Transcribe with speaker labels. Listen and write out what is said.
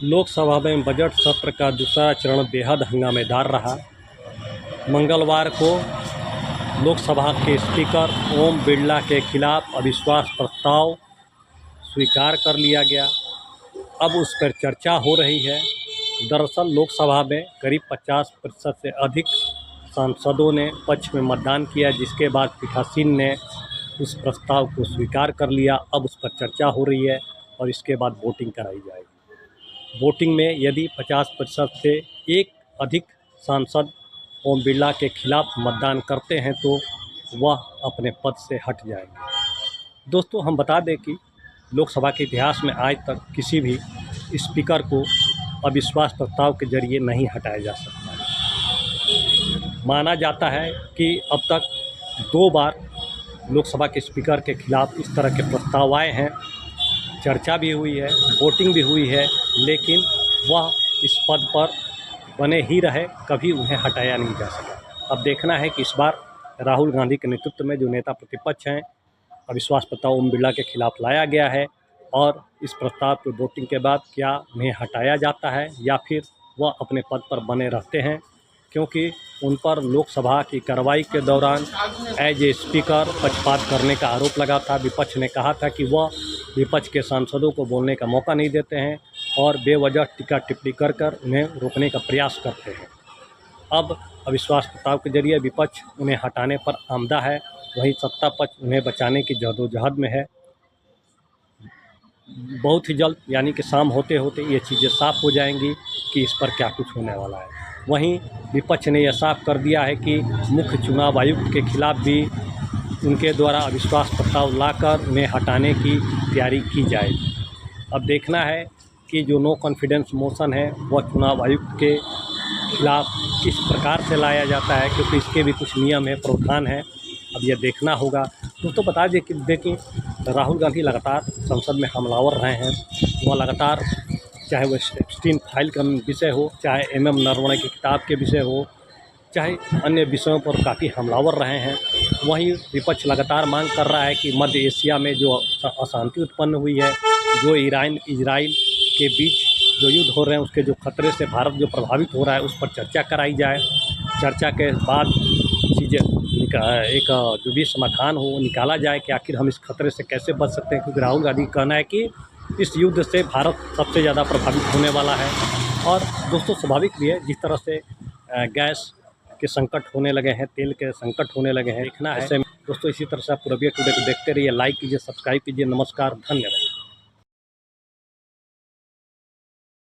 Speaker 1: लोकसभा में बजट सत्र का दूसरा चरण बेहद हंगामेदार रहा। मंगलवार को लोकसभा के स्पीकर ओम बिरला के खिलाफ अविश्वास प्रस्ताव स्वीकार कर लिया गया। अब उस पर चर्चा हो रही है। दरअसल लोकसभा में करीब 50% से अधिक सांसदों ने पक्ष में मतदान किया, जिसके बाद पीठासीन ने उस प्रस्ताव को स्वीकार कर लिया। अब उस पर चर्चा हो रही है और इसके बाद वोटिंग कराई जाएगी। वोटिंग में यदि 50% से एक अधिक सांसद ओम बिरला के खिलाफ मतदान करते हैं तो वह अपने पद से हट जाएंगे। दोस्तों, हम बता दें कि लोकसभा के इतिहास में आज तक किसी भी स्पीकर को अविश्वास प्रस्ताव के जरिए नहीं हटाया जा सकता। माना जाता है कि अब तक 2 बार लोकसभा के स्पीकर के खिलाफ इस तरह के प्रस्ताव आए हैं, चर्चा भी हुई है, वोटिंग भी हुई है, लेकिन वह इस पद पर बने ही रहे, कभी उन्हें हटाया नहीं जा सका। अब देखना है कि इस बार राहुल गांधी के नेतृत्व में जो नेता प्रतिपक्ष हैं, अविश्वास प्रस्ताव ओम बिरला के खिलाफ लाया गया है और इस प्रस्ताव पर वोटिंग के बाद क्या उन्हें हटाया जाता है या फिर वह अपने पद पर बने रहते हैं, क्योंकि उन पर लोकसभा की कार्रवाई के दौरान एज ए स्पीकर पक्षपात करने का आरोप लगा था। विपक्ष ने कहा था कि वह विपक्ष के सांसदों को बोलने का मौका नहीं देते हैं और बेवजह टीका टिप्पणी कर उन्हें रोकने का प्रयास करते हैं। अब अविश्वास प्रस्ताव के जरिए विपक्ष उन्हें हटाने पर आमदा है, वहीं सत्ता पक्ष उन्हें बचाने की जद्दोजहद में है। बहुत ही जल्द यानी कि शाम होते होते ये चीज़ें साफ हो जाएंगी कि इस पर क्या कुछ होने वाला है। वहीं विपक्ष ने यह साफ कर दिया है कि मुख्य चुनाव आयुक्त के खिलाफ भी उनके द्वारा अविश्वास प्रस्ताव लाकर उन्हें हटाने की तैयारी की जाएगी। अब देखना है कि जो नो कॉन्फिडेंस मोशन है वह चुनाव आयुक्त के खिलाफ किस प्रकार से लाया जाता है, क्योंकि इसके भी कुछ नियम है, प्रावधान है। अब यह देखना होगा। दोस्तों, बता दें कि राहुल गांधी लगातार संसद में हमलावर रहे हैं। वह लगातार, चाहे वो एप्स्टीन फाइल का विषय हो, चाहे MM नरवणे की किताब के विषय हो, चाहे अन्य विषयों पर काफ़ी हमलावर रहे हैं। वहीं विपक्ष लगातार मांग कर रहा है कि मध्य एशिया में जो अशांति उत्पन्न हुई है, जो ईरान इजराइल के बीच जो युद्ध हो रहे हैं, उसके जो खतरे से भारत जो प्रभावित हो रहा है, उस पर चर्चा कराई जाए। चर्चा के बाद चीज़ें एक जो भी समाधान हो वो निकाला जाए कि आखिर हम इस खतरे से कैसे बच सकते हैं, क्योंकि राहुल गांधी का कहना है कि इस युद्ध से भारत सबसे ज़्यादा प्रभावित होने वाला है। और दोस्तों, स्वाभाविक भी है, जिस तरह से गैस के संकट होने लगे हैं, तेल के संकट होने लगे हैं, देखना है। दोस्तों, इसी तरह से आप पूरबिया टुडे को देखते रहिए, लाइक कीजिए, सब्सक्राइब कीजिए। नमस्कार, धन्यवाद।